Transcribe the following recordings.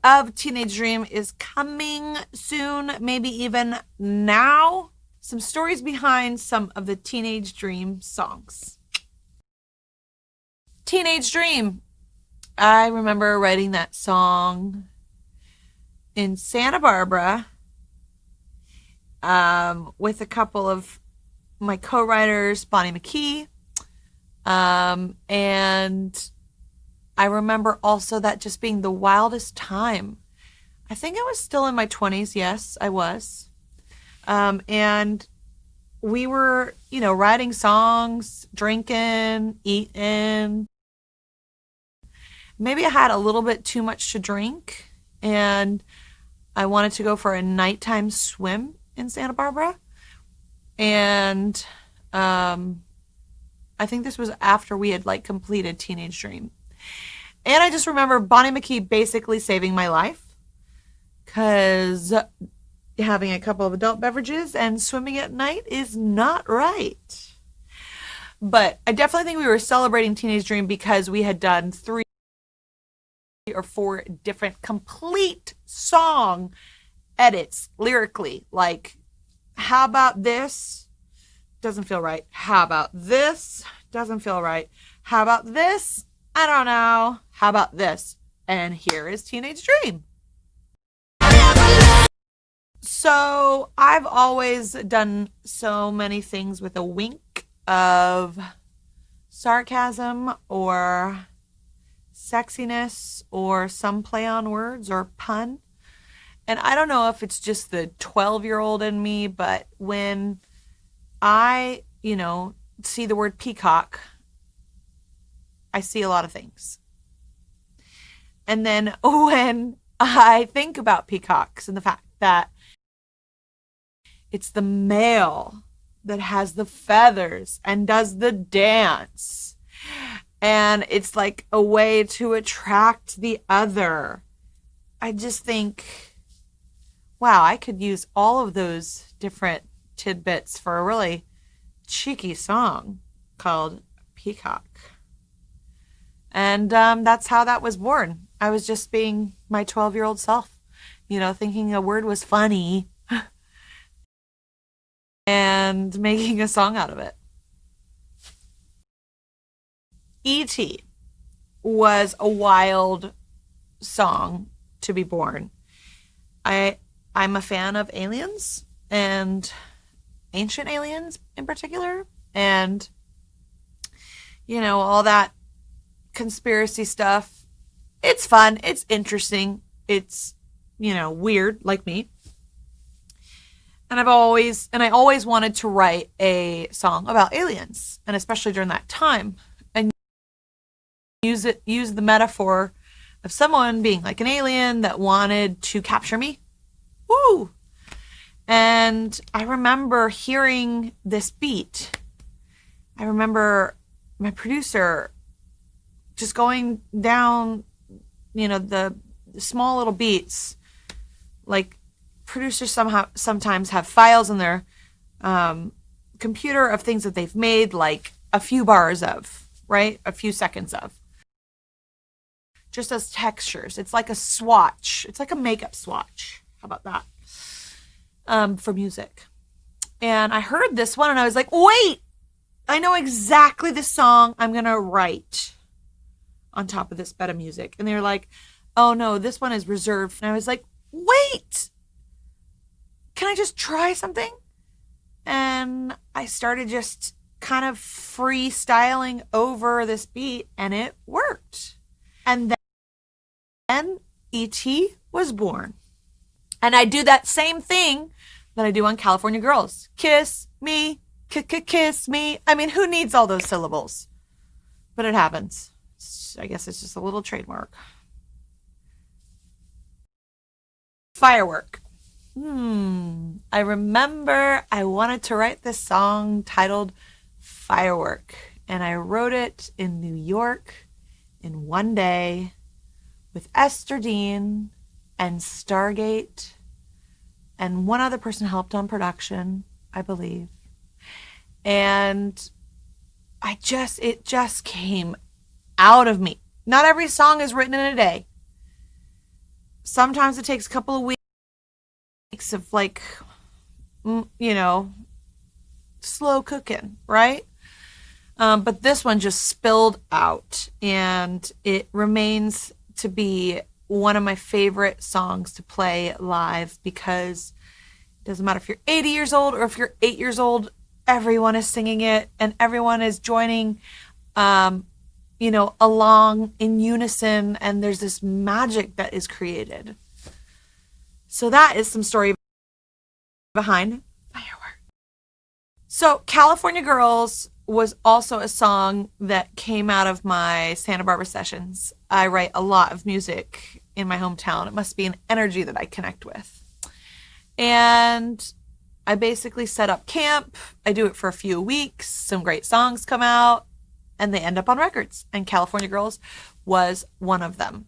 of Teenage Dream is coming soon, maybe even now. Some stories behind some of the Teenage Dream songs. Teenage Dream. I remember writing that song in Santa Barbara with a couple of my co-writers, Bonnie McKee. And I remember also that just being the wildest time. I think I was still in my 20s. Yes, I was. And we were, writing songs, drinking, eating. Maybe I had a little bit too much to drink, and I wanted to go for a nighttime swim in Santa Barbara. And I think this was after we had completed Teenage Dream. And I just remember Bonnie McKee basically saving my life, because having a couple of adult beverages and swimming at night is not right. But I definitely think we were celebrating Teenage Dream because we had done 3 or 4 different complete song edits lyrically. Like, how about this? Doesn't feel right. How about this? Doesn't feel right. How about this? I don't know. How about this? And here is Teenage Dream. So I've always done so many things with a wink of sarcasm or sexiness or some play on words or pun. And I don't know if it's just the 12-year-old in me, but when I, see the word peacock, I see a lot of things. And then when I think about peacocks and the fact that it's the male that has the feathers and does the dance, and it's like a way to attract the other, I just think, wow, I could use all of those different tidbits for a really cheeky song called Peacock. And that's how that was born. I was just being my 12-year-old self, thinking a word was funny and making a song out of it. E.T. was a wild song to be born. I'm a fan of aliens, and ancient aliens in particular, and all that conspiracy stuff. It's fun, it's interesting, it's weird like me. And I always wanted to write a song about aliens, and especially during that time, and use the metaphor of someone being like an alien that wanted to capture me. Woo! And I remember hearing this beat. I remember my producer just going down, the small little beats. Like, producers sometimes have files in their computer of things that they've made, like a few bars of, right? A few seconds of. Just as textures. It's like a swatch. It's like a makeup swatch. How about that? For music. And I heard this one and I was like, wait, I know exactly the song I'm going to write on top of this bed of music. And they were like, oh no, this one is reserved. And I was like, wait, can I just try something? And I started just kind of freestyling over this beat, and it worked. And then E.T. was born. And I do that same thing that I do on California Girls. Kiss me, kiss me. I mean, who needs all those syllables? But it happens. I guess it's just a little trademark. Firework. I remember I wanted to write this song titled Firework. And I wrote it in New York in one day with Esther Dean and Stargate, and one other person helped on production, I believe. And it just came out of me. Not every song is written in a day. sometimes it takes a couple of weeks of like, you know, slow cooking, right? But this one just spilled out, and it remains to be one of my favorite songs to play live, because it doesn't matter if you're 80 years old or if you're 8 years old, everyone is singing it and everyone is joining, along in unison, and there's this magic that is created. So that is some story behind Firework. So California Girls was also a song that came out of my Santa Barbara sessions. I write a lot of music in my hometown. It must be an energy that I connect with. And I basically set up camp. I do it for a few weeks. Some great songs come out and they end up on records. And California Girls was one of them.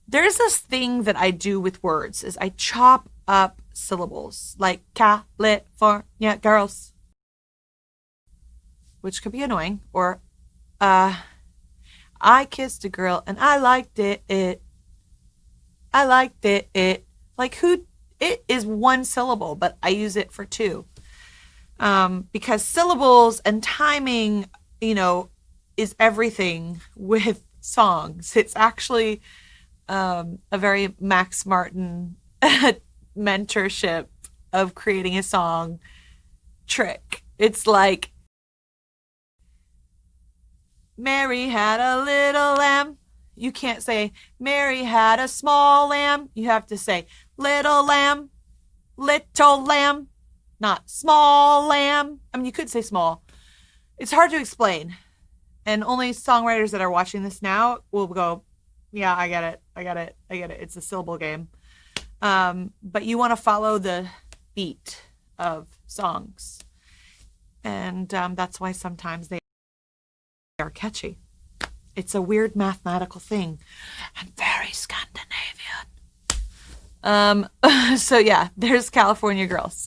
There's this thing that I do with words is I chop up syllables, like California Girls, which could be annoying, or I kissed a girl and I liked it. I liked it. Like, who? It is one syllable, but I use it for two. Because syllables and timing, is everything with songs. It's actually a very Max Martin mentorship of creating a song trick. It's like, Mary had a little lamb. You can't say Mary had a small lamb. You have to say little lamb, not small lamb. I mean, you could say small. It's hard to explain. And only songwriters that are watching this now will go, yeah, I get it. It's a syllable game. But you want to follow the beat of songs. And that's why sometimes they are catchy. It's a weird mathematical thing and very Scandinavian. So yeah, there's California Girls.